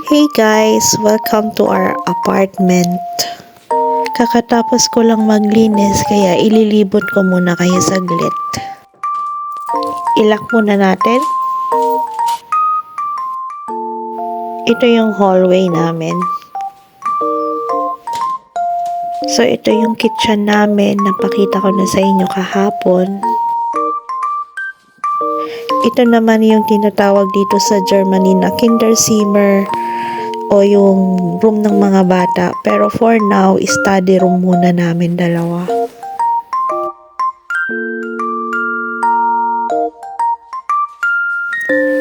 Hey guys, welcome to our apartment. Kakatapos ko lang maglinis kaya ililibot ko muna kayo saglit. Ilak muna natin. Ito yung hallway namin. So ito yung kitchen namin, napakita ko na sa inyo kahapon. Ito naman yung tinatawag dito sa Germany na Kinderzimmer o yung room ng mga bata. Pero for now, study room muna namin dalawa.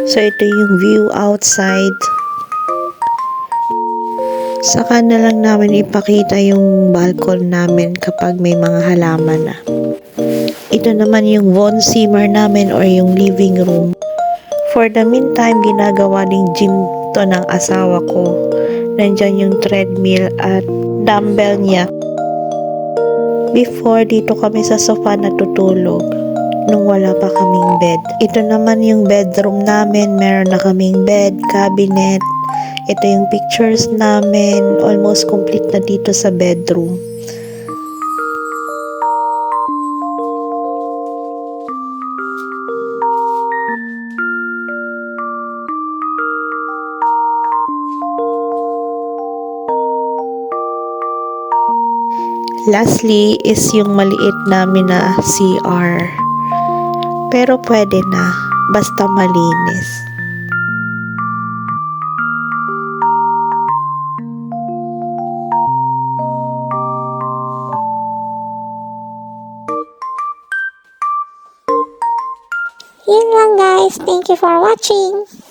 So ito yung view outside. Saka na lang namin ipakita yung balcony namin kapag may mga halaman na. Ito naman yung Wohnzimmer namin or yung living room. For the meantime, ginagawa ding gym to ng asawa ko. Nandyan yung treadmill at dumbbell niya. Before, dito kami sa sofa natutulog nung wala pa kaming bed. Ito naman yung bedroom namin. Meron na kaming bed, cabinet. Ito yung pictures namin. Almost complete na dito sa bedroom. Lastly is yung maliit namin na CR. Pero pwede na, basta malinis. Yun lang guys. Thank you for watching.